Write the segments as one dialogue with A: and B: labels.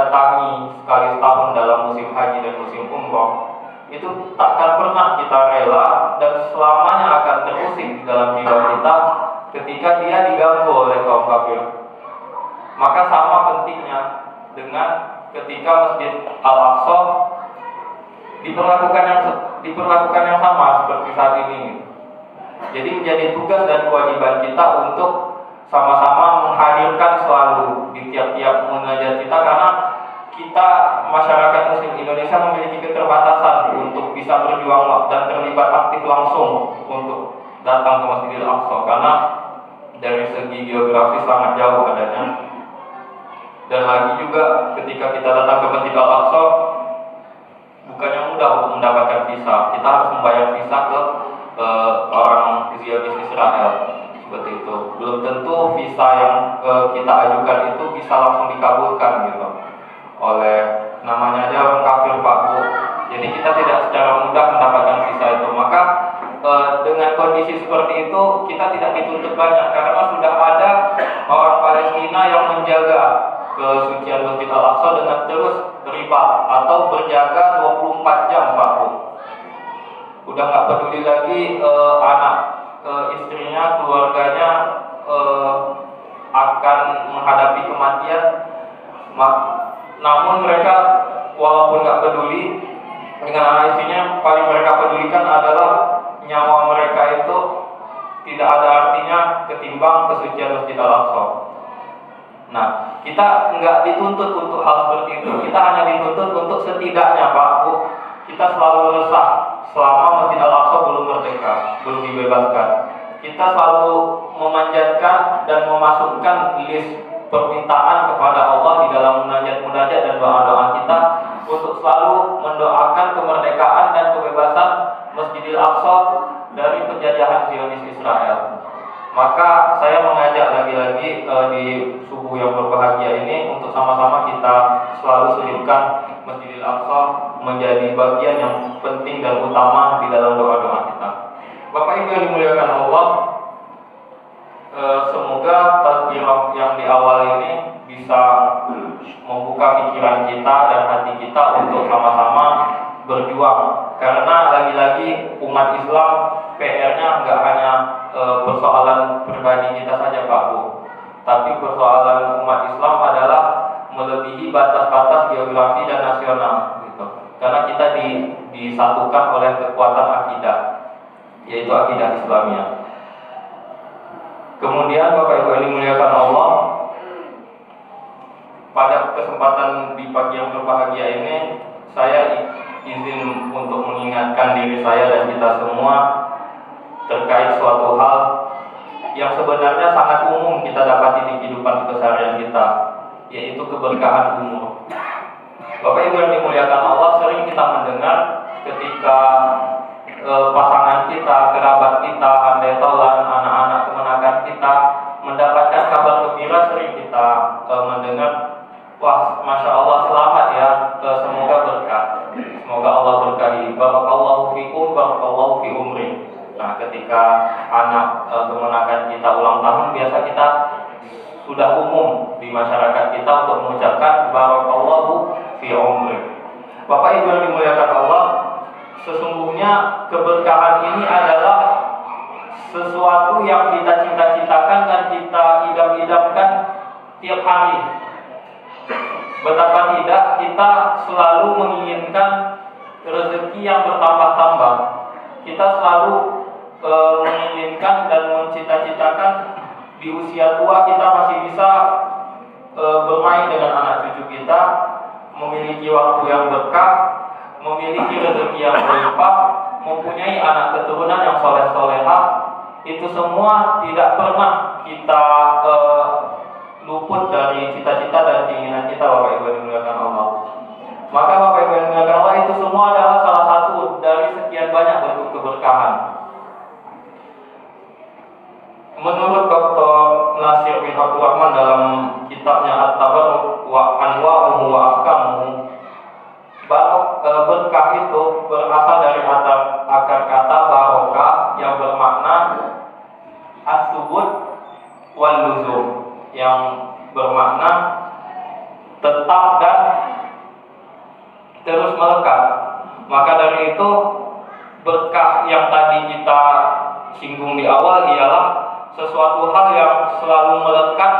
A: datangi sekali setahun dalam musim haji dan musim umroh, itu takkan pernah kita rela dan selamanya akan terusik di dalam jiwa kita ketika dia diganggu oleh kaum kafir. Maka sama pentingnya dengan ketika Masjid Al-Aqsa diperlakukan yang sama seperti saat ini. Jadi menjadi tugas dan kewajiban kita untuk sama-sama menghadirkan selalu di tiap-tiap munajat kita, karena kita masyarakat Muslim Indonesia memiliki keterbatasan untuk bisa berjuang dan terlibat aktif langsung untuk datang ke Masjidil Aqsa karena dari segi geografis sangat jauh adanya. Dan lagi juga ketika kita datang ke Masjid Al-Aqsa bukannya mudah untuk mendapatkan visa. Kita harus membayar visa ke orang Zionis Israel seperti itu. Belum tentu visa yang kita ajukan itu bisa langsung dikabulkan gitu oleh namanya aja orang kafir Pak Bu. Jadi kita tidak secara mudah mendapatkan visa itu. Maka dengan kondisi seperti itu kita tidak dituntut banyak karena sudah ada orang Palestina yang menjaga kesucian Masjid Al-Aqsa dengan terus ribat atau berjaga 24 jam Pak Bu. Udah nggak peduli lagi anak istrinya, keluarganya akan menghadapi kematian. Namun mereka walaupun nggak peduli dengan anak istrinya, paling mereka pedulikan adalah nyawa mereka itu tidak ada artinya ketimbang kesucian Masjid Al-Aqsa. Nah, kita nggak dituntut untuk hal seperti itu. Kita hanya dituntut untuk setidaknya Pak Bu, kita selalu resah selama Masjid Al-Aqsa belum merdeka, belum dibebaskan. Kita selalu memanjatkan dan memasukkan list permintaan kepada Allah di dalam munajat-munajat dan doa-doa kita untuk selalu mendoakan kemerdekaan dan kebebasan Masjidil Aqsa dari penjajahan Zionis Israel. Maka saya mengajak lagi-lagi di subuh yang berbahagia ini untuk sama-sama kita selalu selipkan Masjidil Aqsa menjadi bagian yang penting dan utama di dalam doa-doa kita. Bapak Ibu yang dimuliakan Allah, semoga tazkirah yang di awal ini bisa membuka pikiran kita dan hati kita untuk sama-sama berjuang. Karena lagi-lagi umat Islam PR-nya nggak hanya persoalan pribadi kita saja Pak Bu, tapi persoalan umat Islam adalah melebihi batas-batas geografi dan nasional gitu. Karena kita disatukan oleh kekuatan akidah, yaitu akidah Islamiyah. Kemudian Bapak Ibu yang dimuliakan Allah, pada kesempatan di pagi yang berbahagia ini saya izin untuk mengingatkan diri saya dan kita semua terkait suatu hal yang sebenarnya sangat umum kita dapati di kehidupan keseharian kita, yaitu keberkahan umur. Bapak Ibu yang dimuliakan Allah, sering kita mendengar ketika pasangan kita, kerabat kita, andai tolan, anak-anak kemenakan kita mendapatkan kabar gembira, sering kita mendengar, wah, masya Allah, selamat ya, semoga berkah, semoga Allah berkahi, barakallahu fikum, barakallahu fi umri. Nah, ketika anak kemenakan kita ulang tahun, biasa kita sudah umum di masyarakat kita untuk mengucapkan barakallahu fi umri. Bapak Ibu yang dimuliakan Allah, sesungguhnya keberkahan ini adalah sesuatu yang kita cita-citakan dan kita idam-idamkan tiap hari. Betapa tidak kita selalu menginginkan rezeki yang bertambah-tambah. Kita selalu menginginkan dan mencita-citakan di usia tua kita masih bisa bermain dengan anak cucu kita, memiliki waktu yang berkah, memiliki rezeki yang berlimpah, mempunyai anak keturunan yang soleh-solehah. Itu semua tidak pernah kita luput dari cita-cita dan keinginan kita, Bapak Ibu yang dimuliakan Allah. Maka Bapak Ibu yang dimuliakan Allah, itu semua adalah salah satu dari sekian banyak bentuk keberkahan. Menurut Dr. Nasir bin Abdul Rahman dalam kitabnya At-Tabarruk wa Anwa'uhu wa Ahkamuhu, berkah itu berasal dari akar kata barokah yang bermakna as-subut wal luzum, yang bermakna tetap terus melekat. Maka dari itu berkah yang tadi kita singgung di awal ialah sesuatu hal yang selalu melekat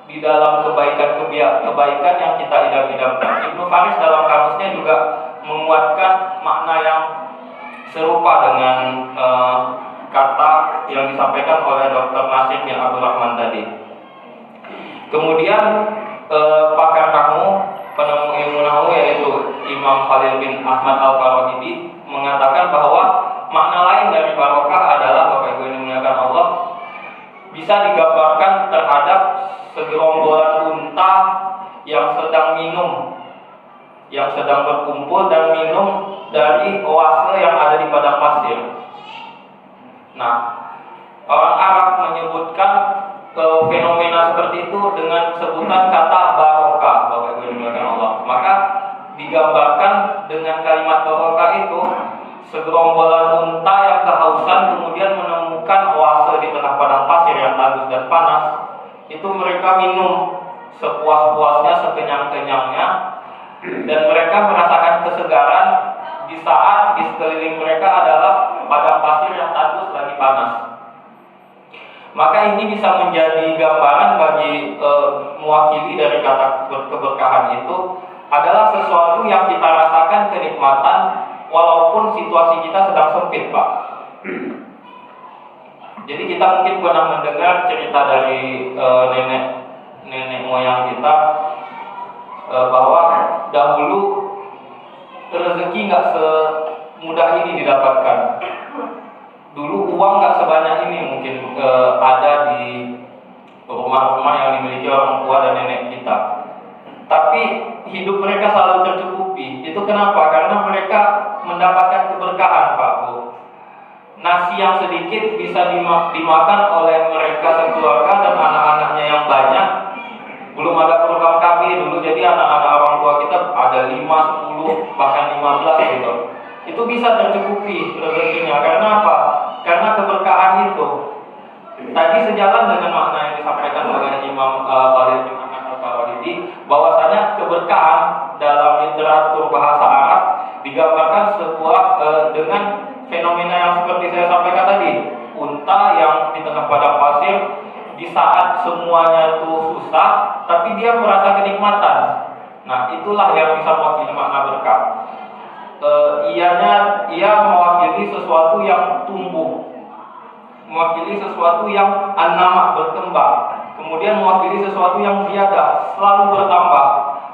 A: di dalam kebaikan yang kita idam-idamkan. Ibnu Faris dalam kamusnya juga menguatkan makna yang serupa dengan kata yang disampaikan oleh Dr. Nasir bin Abdul Rahman tadi. Kemudian pakar nahwu, penemu ilmu nahwu yaitu Imam Khalil bin Ahmad Al-Farahidi mengatakan bahwa makna lain dari barokah adalah, Bapak Ibu yang dimuliakan Allah, bisa digambarkan terhadap segerombolan unta yang sedang minum, yang sedang berkumpul dan minum dari oase yang ada di padang pasir. Nah, orang Arab menyebutkan fenomena seperti itu dengan sebutan kata barokah, Bapak Ibu yang dimuliakan Allah. Maka digambarkan dengan kalimat barokah itu segerombolan unta yang kehausan kemudian menemukan oase di tengah padang pasir yang tandus dan panas. Itu mereka minum sepuas-puasnya, sekenyang-kenyangnya, dan mereka merasakan kesegaran di saat di sekeliling mereka adalah padang pasir yang tandus lagi panas. Maka ini bisa menjadi gambaran bagi mewakili dari kata keberkahan itu adalah sesuatu yang kita rasakan kenikmatan walaupun situasi kita sedang sempit, Pak. Jadi kita mungkin pernah mendengar cerita dari nenek moyang kita bahwa dahulu rezeki nggak semudah ini didapatkan. Dulu uang nggak sebanyak ini mungkin ada di rumah-rumah yang dimiliki orang tua dan nenek kita. Tapi hidup mereka selalu tercukupi. Itu kenapa? Karena mereka mendapatkan keberkahan, Pak Bu. Nasi yang sedikit bisa dimakan oleh mereka sekeluarga dan anak-anaknya yang banyak. Belum ada program KB dulu, jadi anak-anak orang tua kita ada 5, 10, bahkan 15 gitu. Itu bisa tercukupi rezekinya. Karena apa? Karena keberkahan itu. Tadi sejalan dengan makna yang disampaikan oleh Imam Khalil bin Ahmad Al-Farahidi, bahwasanya keberkahan dalam literatur bahasa Arab digambarkan dengan fenomena yang seperti saya sampaikan tadi, unta yang di tengah padang pasir di saat semuanya itu susah, tapi dia merasa kenikmatan. Nah, itulah yang bisa mewakili makna berkah. Ia mewakili sesuatu yang tumbuh, mewakili sesuatu yang an-nama, berkembang, kemudian mewakili sesuatu yang ziyadah, selalu bertambah.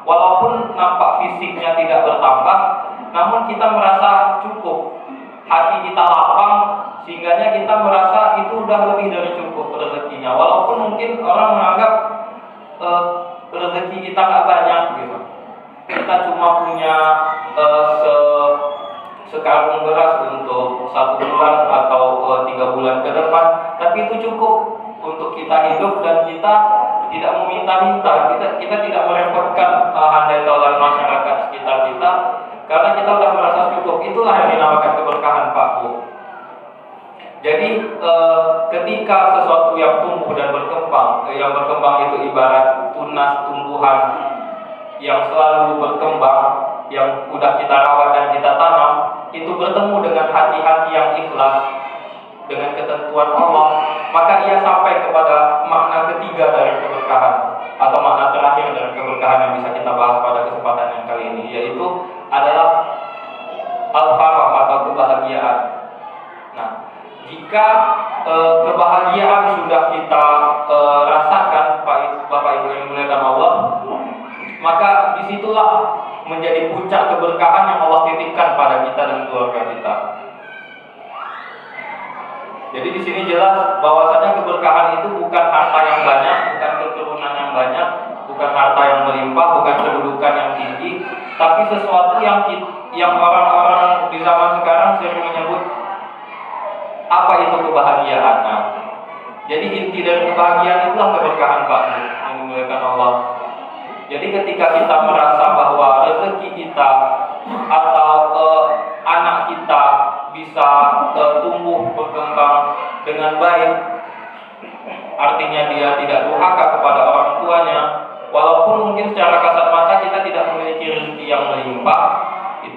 A: Walaupun nampak fisiknya tidak bertambah, namun kita merasa cukup, hati kita lapang, sehingga kita merasa itu udah lebih dari cukup rezekinya. Walaupun mungkin orang menganggap rezeki kita nggak banyak gitu, kita cuma punya sekarung beras untuk 1 bulan atau 3 bulan ke depan, tapi itu cukup untuk kita hidup dan kita tidak meminta-minta, kita tidak merepotkan handai taulan masyarakat sekitar kita, karena kita sudah merasa cukup. Itulah yang dinamakan keberkahan, Pak Bu. Jadi ketika sesuatu yang tumbuh dan berkembang, yang berkembang itu ibarat tunas tumbuhan yang selalu berkembang, yang udah kita rawat dan kita tanam, itu bertemu dengan hati-hati yang ikhlas dengan ketentuan Allah, maka ia sampai kepada makna ketiga dari keberkahan, atau makna terakhir dari keberkahan yang bisa kita bahas pada kesempatan yang kali ini, yaitu adalah al-farah atau kebahagiaan. Nah, jika kebahagiaan sudah kita rasakan, Bapak Ibu yang dimuliakan Allah, maka disitulah menjadi puncak keberkahan yang Allah titipkan pada kita dan keluarga kita. Jadi di sini jelas bahwasanya keberkahan itu bukan harta yang banyak, bukan keturunan yang banyak, bukan harta yang melimpah, bukan kedudukan yang tinggi, tapi sesuatu yang orang-orang di zaman sekarang sering menyebut apa itu kebahagiaan. Nah, jadi inti dari kebahagiaan itulah keberkahan, Pak, yang dimuliakan Allah. Jadi ketika kita merasa bahwa rezeki kita atau anak kita bisa tumbuh berkembang dengan baik, artinya dia tidak durhaka kepada orang tuanya, walaupun mungkin secara kasat mata kita tidak memiliki rezeki yang melimpah,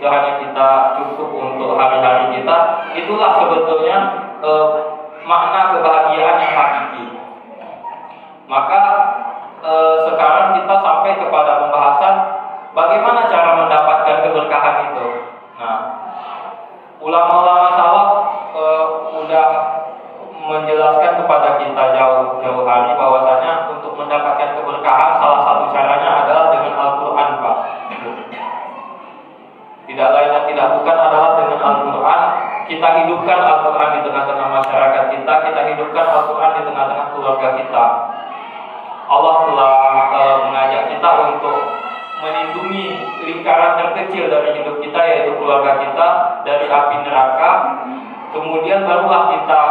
A: itu hanya kita cukup untuk hari-hari kita, itulah sebetulnya makna kebahagiaan yang hakiki. Maka sekarang kita sampai kepada pembahasan bagaimana cara mendapatkan keberkahan itu. Nah, ulama-ulama salaf udah menjelaskan kepada kita jauh-jauh hari bahwasanya untuk mendapatkan keberkahan salah satu caranya adalah dengan Al-Quran, Pak. Tidak lain dan tidak bukan adalah dengan Al-Quran. Kita hidupkan Al-Quran di tengah-tengah masyarakat kita, kita hidupkan Al-Quran di tengah-tengah keluarga kita. Allah telah mengajak kita untuk melindungi lingkaran terkecil dari hidup kita, yaitu keluarga kita, dari api neraka. Kemudian barulah kita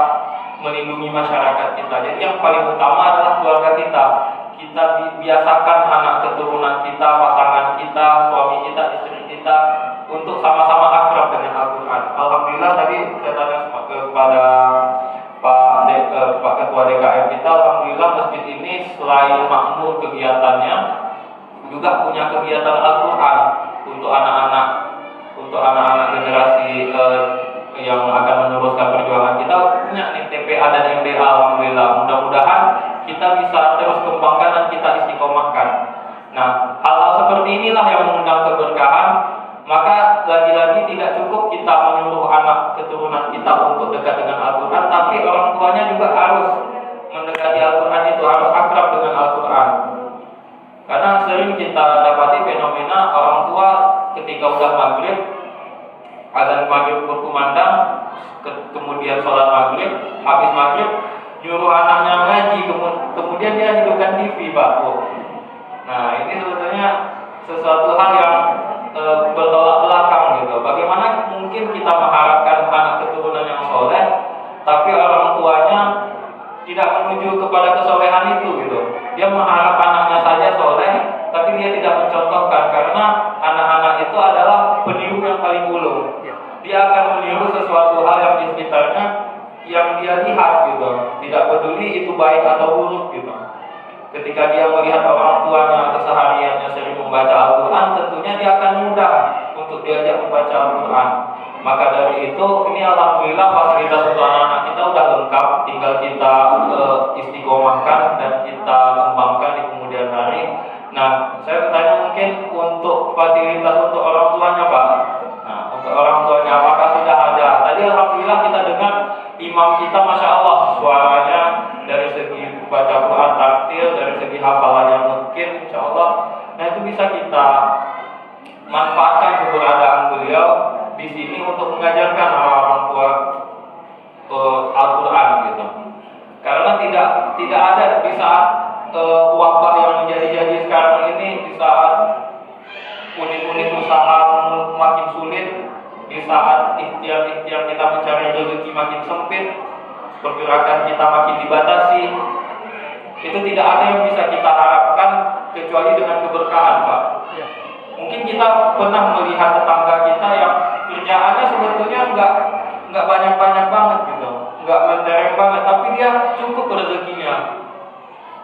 A: melindungi masyarakat kita. Jadi yang paling utama adalah keluarga kita. Kita biasakan anak keturunan kita, pasangan kita, suami kita, istri kita untuk sama-sama akrab dengan Al-Quran. Alhamdulillah tadi saya tanya kepada Pak Ketua DKM kita, alhamdulillah masjid ini selain makmur kegiatannya juga punya kegiatan Al-Quran untuk anak-anak generasi yang akan meneruskan perjuangan kita. Punya nih TPA dan MBA, alhamdulillah. Mudah-mudahan kita bisa terus kembangkan dan kita istiqomahkan. Nah, hal-hal seperti inilah yang mengundang keberkahan. Maka lagi-lagi tidak cukup kita menyuruh anak keturunan kita untuk dekat dengan Al-Quran, tapi orang tuanya juga harus mendekati Al-Quran, itu harus akrab dengan Al-Quran. Karena sering kita dapati fenomena orang tua ketika udah maghrib, azan maghrib berkumandang, kemudian sholat maghrib, habis maghrib nyuruh anaknya ngaji, kemudian dia hidupkan TV, Pak. Nah, ini sebetulnya sesuatu hal yang bertolak belakang gitu. Bagaimana mungkin kita mengharapkan anak keturunan yang soleh, tapi orang tuanya tidak menuju kepada kesolehan itu gitu. Dia mengharap anaknya saja soleh, tapi dia tidak mencontohkan, karena anak-anak itu adalah peniru yang paling ulung. Dia akan meniru sesuatu hal yang di sekitarnya yang dia lihat gitu. Tidak peduli itu baik atau buruk gitu. Ketika dia melihat orang tuanya kesehariannya sering membaca Al-Quran, tentunya dia akan mudah untuk diajak membaca Al-Quran. Maka dari itu, ini alhamdulillah fasilitas untuk anak-anak kita udah lengkap, tinggal kita istiqomahkan dan kita kembangkan di kemudian hari. Nah, saya bertanya mungkin untuk fasilitas untuk orang tuanya, Pak. Nah, untuk orang tuanya apakah sudah ada? Tadi alhamdulillah kita dengar imam kita, masya Allah, suaranya dari segi baca Quran tartil, dari segi hafalannya mungkin, insya Allah. Nah, itu bisa kita manfaatkan keberadaan beliau di sini untuk mengajarkan orang tua Al-Quran gitu. Karena tidak ada di saat wabah yang menjadi sekarang ini, di saat unit-unit usaha makin sulit, di saat ikhtiar kita mencari rezeki makin sempit, pergerakan kita makin dibatasi, itu tidak ada yang bisa kita harapkan kecuali dengan keberkahan, Pak. Ya. Mungkin kita pernah melihat tetangga kita yang kerjaannya sebetulnya nggak banyak-banyak banget gitu, nggak mentereng banget, tapi dia cukup rezekinya.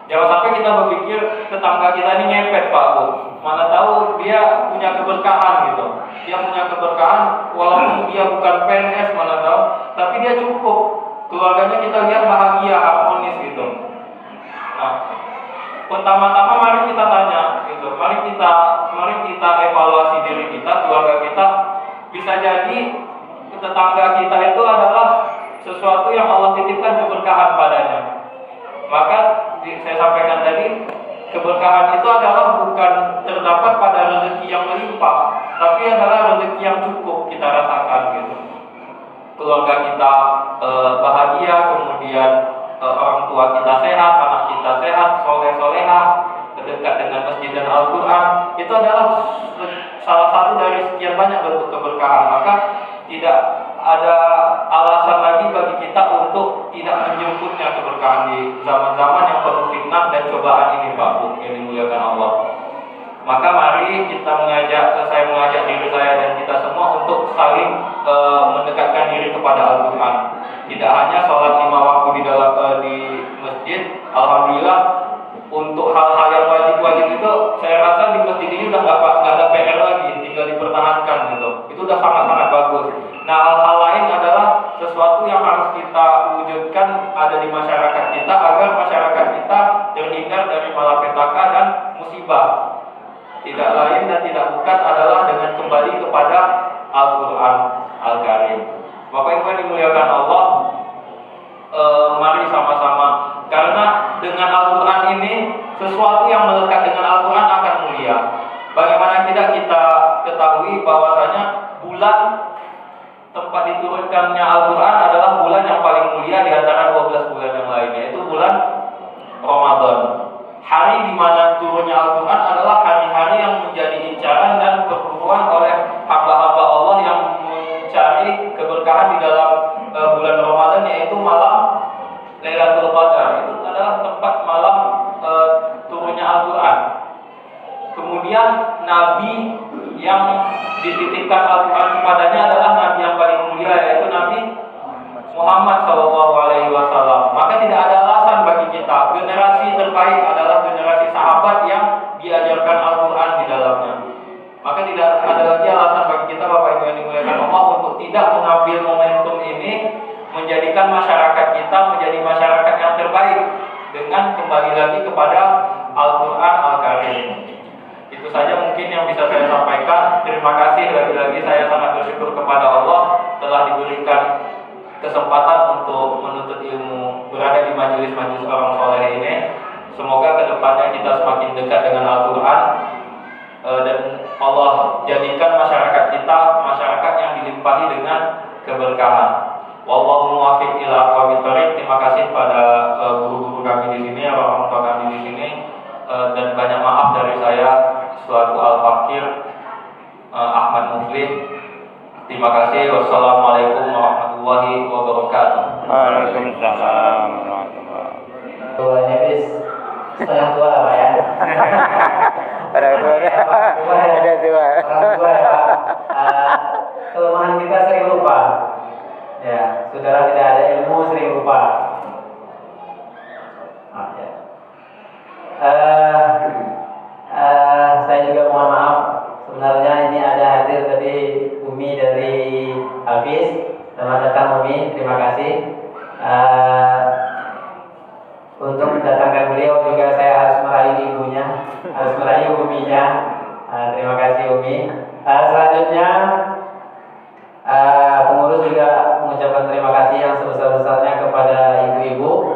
A: Jangan sampai kita berpikir tetangga kita ini ngepet, Pak Bu. Mana tahu dia punya keberkahan gitu. Dia punya keberkahan walaupun dia bukan PNS, mana tahu, tapi dia cukup. Keluarganya kita lihat bahagia, harmonis gitu. Nah, pertama-tama mari kita tanya gitu. Mari kita evaluasi diri kita, keluarga kita. Bisa jadi tetangga kita itu adalah sesuatu yang Allah titipkan keberkahan padanya. Maka saya sampaikan tadi, keberkahan itu adalah bukan terdapat pada rezeki yang melimpah, tapi adalah rezeki yang cukup kita rasakan gitu. Keluarga kita bahagia, kemudian orang tua kita sehat, anak kita sehat, soleh-solehah, dekat dengan masjid dan Al-Quran, itu adalah salah satu dari sekian banyak bentuk keberkahan. Maka tidak ada alasan lagi bagi kita untuk tidak menjemputnya keberkahan di zaman-zaman yang penuh fitnah dan cobaan ini, Pak Bu, yang dimuliakan Allah. Maka mari kita saya mengajak diri saya dan kita semua untuk saling mendekatkan diri kepada Al-Quran. Tidak hanya sholat 5 waktu di masjid, alhamdulillah untuk hal-hal yang wajib-wajib itu saya rasa di masjid ini udah nggak ada PR lagi, tinggal dipertahankan gitu. Itu sudah sangat-sangat bagus. Nah, hal-hal lain adalah sesuatu yang harus kita wujudkan ada di masyarakat kita agar masyarakat kita terhindar dari malapetaka dan musibah. Tidak lain dan tidak bukan adalah dengan kembali kepada Al-Quran Al-Karim. Bapak Ibu yang dimuliakan Allah, mari sama-sama, karena dengan Al-Quran ini sesuatu yang melekat dengan Al-Quran akan mulia. Bagaimana tidak kita ketahui bahwasanya bulan tempat diturunkannya Al-Quran adalah bulan yang paling mulia di antara 12 bulan yang lainnya, yaitu bulan Ramadan. Hari di mana turunnya Al-Quran adalah hari-hari yang menjadi incaran dan perburuan oleh hamba-hamba Allah yang mencari keberkahan di dalam bulan Ramadan, yaitu malam Lailatul Qadar. Itu adalah tempat malam turunnya Al-Quran. Kemudian Nabi yang dititipkan Al-Quran kepadanya adalah Nabi yang paling mulia, yaitu Nabi Muhammad SAW. Maka tidak ada alasan bagi kita. Generasi terbaik adalah generasi sahabat yang diajarkan Al-Quran di dalamnya. Maka tidak ada lagi alasan bagi kita, Bapak Ibu yang dimuliakan Allah, untuk tidak mengambil momentum ini, menjadikan masyarakat kita menjadi masyarakat yang terbaik dengan kembali lagi kepada Al-Quran Al-Karim. Itu saja mungkin yang bisa saya sampaikan. Terima kasih, lagi-lagi saya sangat bersyukur kepada Allah telah diberikan kesempatan untuk menuntut ilmu, berada di majelis-majelis orang soleh ini. Semoga kedepannya kita semakin dekat dengan Al-Quran, dan Allah jadikan masyarakat kita masyarakat yang dilimpahi dengan keberkahan. Wallahu muwaffiq ila aqwamit thoriq. Terima kasih pada guru-guru kami di sini, orang tua kami di sini, dan banyak maaf dari saya selaku Al-Fakir Ahmad Muflih. Terima kasih. Wassalamualaikum warahmatullahi wabarakatuh.
B: Waalaikumsalam warahmatullahi wabarakatuh.
C: Tua Nefis, setengah tua lah Pak ya.
B: Orang tua ya.
C: Orang tua ya Pak. Kelemahan kita sering lupa. Ya, saudara tidak ada ilmu sering lupa. Ya. Saya juga mohon maaf. Sebenarnya ini ada hadir tadi Umi dari Hafiz. Selamat datang Umi, terima kasih. Untuk mendatangkan beliau juga saya harus merayu ibunya, harus merayu uminya. Terima kasih Umi. Selanjutnya pengurus juga mengucapkan terima kasih yang sebesar-besarnya kepada ibu-ibu,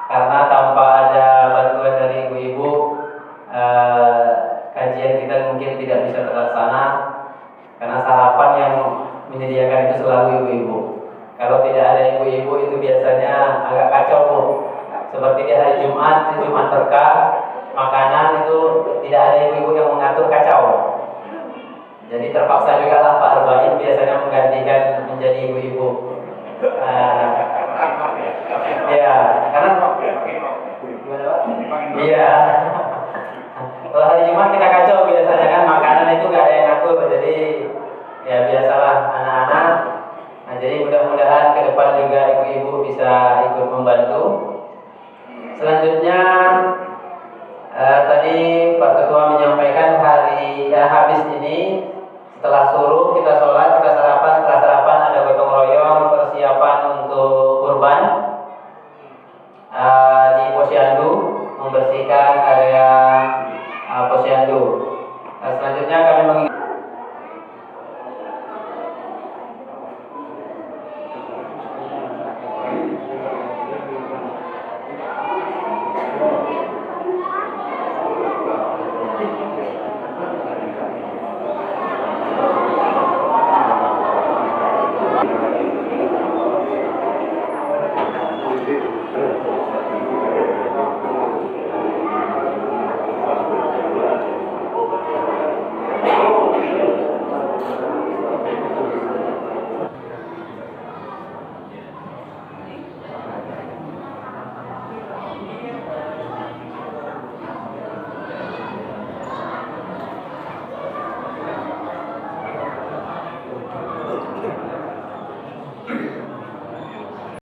C: karena tanpa ada bantuan dari ibu-ibu kajian kita mungkin tidak bisa terlaksana, karena sarapan yang menyediakan itu selalu ibu-ibu. Kalau tidak ada ibu-ibu itu biasanya agak kacau Bu. Seperti di hari Jumat, di Jumat berkah, makanan itu tidak ada ibu-ibu yang mengatur, kacau. Jadi terpaksa juga lah Pak Arba'in biasanya menggantikan menjadi ibu-ibu. Ya, karena gimana Pak? Iya. Kalau hari Jumat kita kacau biasanya kan, makanan itu nggak ada yang ngatur, jadi ya biasalah anak-anak. Nah, jadi mudah-mudahan ke depan juga ibu-ibu bisa ikut membantu. Selanjutnya tadi Pak Ketua menyampaikan hari habis ini setelah suruh kita sholat, kita sarapan, setelah sarapan ada gotong royong persiapan untuk kurban di Posyandu, membersihkan